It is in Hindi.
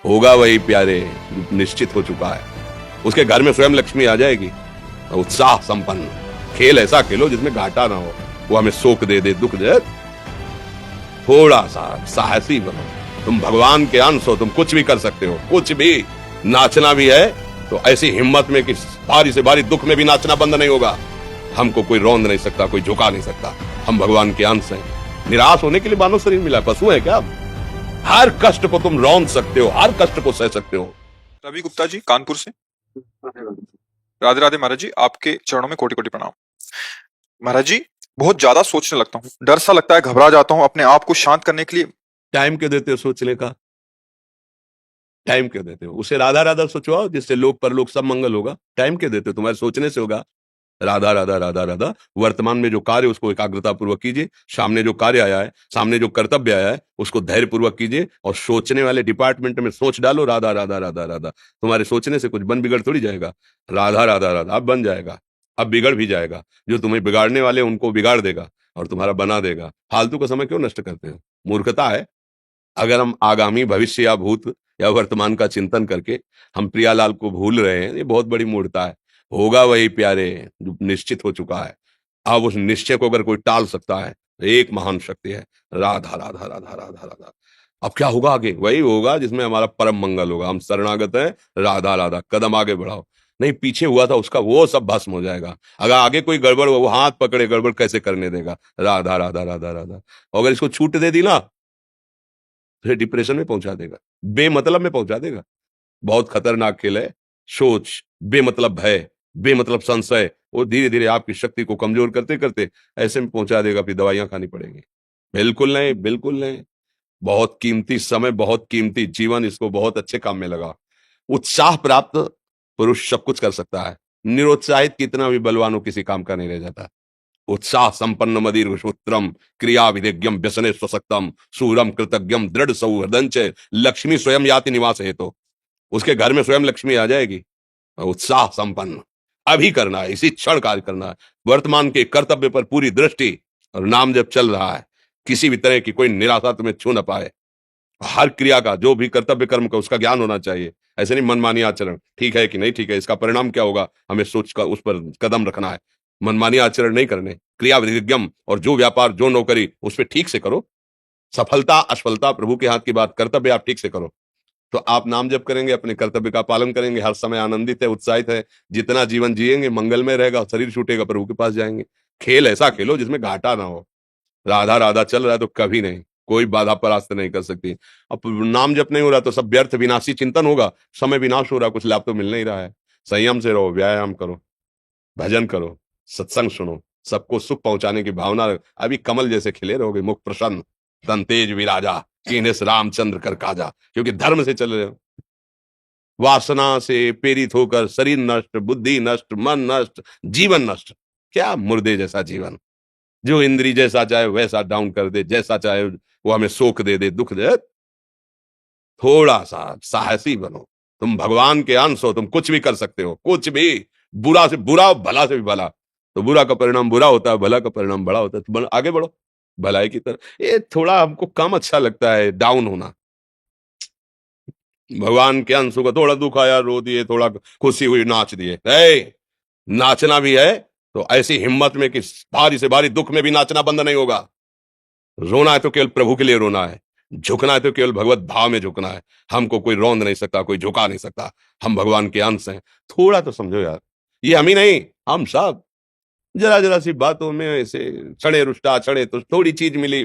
होगा वही प्यारे जो निश्चित हो चुका है। उसके घर में स्वयं लक्ष्मी आ जाएगी। उत्साह संपन्न खेल ऐसा खेलो जिसमें घाटा ना हो। वो हमें शोक दे दे, दुख दे, थोड़ा सा साहसी बनो। तुम भगवान के अंश हो, तुम कुछ भी कर सकते हो, कुछ भी। नाचना भी है तो ऐसी हिम्मत में कि भारी से भारी दुख में भी नाचना बंद नहीं होगा। हमको कोई रौंद नहीं सकता, कोई झुका नहीं सकता। हम भगवान के अंश हैं। निराश होने के लिए मानव शरीर मिला, पशु है क्या? हर कष्ट को तुम रौंद सकते हो, हर कष्ट को सह सकते हो। रवि गुप्ता जी कानपुर से। राधे राधे महाराज जी, आपके चरणों में कोटि कोटि प्रणाम। महाराज जी, बहुत ज्यादा सोचने लगता हूँ, डर सा लगता है, घबरा जाता हूँ। अपने आप को शांत करने के लिए टाइम क्यों देते हो सोचने का? टाइम क्यों देते हो? उसे राधा राधा सोचवाओ, जिससे लोक परलोक सब मंगल होगा। टाइम क्यों देते हो? तुम्हारे सोचने से होगा। राधा राधा राधा राधा। वर्तमान में जो कार्य उसको एकाग्रता पूर्वक कीजिए। सामने जो कार्य आया है, सामने जो कर्तव्य आया है, उसको धैर्य पूर्वक कीजिए। और सोचने वाले डिपार्टमेंट में सोच डालो राधा राधा राधा राधा। तुम्हारे सोचने से कुछ बन बिगड़ थोड़ी जाएगा। राधा राधा राधा। अब बन जाएगा, अब बिगड़ भी जाएगा। जो तुम्हें बिगाड़ने वाले उनको बिगाड़ देगा और तुम्हारा बना देगा। फालतू का समय क्यों नष्ट करते हो? मूर्खता है। अगर हम आगामी भविष्य या भूत या वर्तमान का चिंतन करके हम प्रियालाल को भूल रहे हैं, ये बहुत बड़ी मूर्खता है। होगा वही प्यारे जो निश्चित हो चुका है। अब उस निश्चय को अगर कोई टाल सकता है तो एक महान शक्ति है, राधा राधा राधा राधा राधा। अब क्या होगा आगे? वही होगा जिसमें हमारा परम मंगल होगा। हम शरणागत हैं, राधा राधा। कदम आगे बढ़ाओ। नहीं, पीछे हुआ था उसका वो सब भस्म हो जाएगा। अगर आगे कोई गड़बड़ हो, वो हाथ पकड़े गड़बड़ कैसे करने देगा? राधा राधा राधा राधा। अगर इसको छूट दे दी ना, फिर डिप्रेशन में पहुंचा देगा, बेमतलब में पहुंचा देगा। बहुत खतरनाक खेल है। सोच, बेमतलब भय, बेमतलब संशय, वो धीरे धीरे आपकी शक्ति को कमजोर करते करते ऐसे में पहुंचा देगा, फिर दवाइयां खानी पड़ेंगी। बिल्कुल नहीं, बिल्कुल नहीं। बहुत कीमती समय, बहुत कीमती जीवन, इसको बहुत अच्छे काम में लगा। उत्साह प्राप्त पुरुष सब कुछ कर सकता है। निरुत्साहित कितना भी बलवान हो, किसी काम का नहीं रह जाता। उत्साह संपन्न मदीर सूत्रम क्रिया विधिज्ञम व्यसने स्वसक्तम सूरम कृतज्ञम दृढ़ सौहृदंच लक्ष्मी स्वयं याति निवास है। तो उसके घर में स्वयं लक्ष्मी आ जाएगी। उत्साह संपन्न अभी करना है, इसी क्षण कार्य करना है। वर्तमान के कर्तव्य पर पूरी दृष्टि, और नाम जब चल रहा है, किसी भी तरह की कोई निराशा तुम्हें छू न पाए। हर क्रिया का, जो भी कर्तव्य कर्म का, उसका ज्ञान होना चाहिए। ऐसे नहीं मनमानी आचरण, ठीक है कि नहीं ठीक है, इसका परिणाम क्या होगा, हमें सोच का उस पर कदम रखना है। मनमानी आचरण नहीं करने। क्रिया विधिज्ञम, और जो व्यापार जो नौकरी उस पर ठीक से करो। सफलता असफलता प्रभु के हाथ की बात, कर्तव्य आप ठीक से करो तो आप नाम जप करेंगे, अपने कर्तव्य का पालन करेंगे, हर समय आनंदित है, उत्साहित है। जितना जीवन जिएंगे मंगलमय रहेगा, शरीर छूटेगा प्रभु के पास जाएंगे। खेल ऐसा खेलो जिसमें घाटा ना हो। राधा राधा चल रहा है तो कभी नहीं, कोई बाधा परास्त नहीं कर सकती। अब नाम जप नहीं हो रहा तो सब व्यर्थ विनाशी चिंतन होगा। समय विनाश हो रहा, कुछ लाभ तो मिल नहीं रहा है। संयम से रहो, व्यायाम करो, भजन करो, सत्संग सुनो, सबको सुख पहुंचाने की भावना। अभी कमल जैसे खिले रहोगे, मुख प्रसन्न, तन तेज विराजा, कीनेस रामचंद्र कर काजा। क्योंकि धर्म से चल रहे हो। वासना से प्रेरित होकर शरीर नष्ट, बुद्धि नष्ट, मन नष्ट, जीवन नष्ट। क्या मुर्दे जैसा जीवन, जो इंद्री जैसा चाहे वैसा डाउन कर दे, जैसा चाहे वो हमें शोक दे दे, दुख दे। थोड़ा सा साहसी बनो। तुम भगवान के अंश हो, तुम कुछ भी कर सकते हो, कुछ भी। बुरा से बुरा, भला से भी भला। तो बुरा का परिणाम बुरा होता है, भला का परिणाम बड़ा होता है। तो आगे बढ़ो भलाई की तरफ। ये थोड़ा हमको कम अच्छा लगता है डाउन होना। भगवान के अंश को थोड़ा दुख आया रो दिए, थोड़ा खुशी हुई नाच दिए। नाचना भी है तो ऐसी हिम्मत में कि भारी से भारी दुख में भी नाचना बंद नहीं होगा। रोना है तो केवल प्रभु के लिए रोना है। झुकना है तो केवल भगवत भाव में झुकना है। हमको कोई रौंद नहीं सकता, कोई झुका नहीं सकता। हम भगवान के अंश हैं। थोड़ा तो समझो यार, ये हम ही नहीं, हम सब। जरा जरा सी बातों में ऐसे चढ़े रुष्टा, चढ़े तो थोड़ी चीज मिली,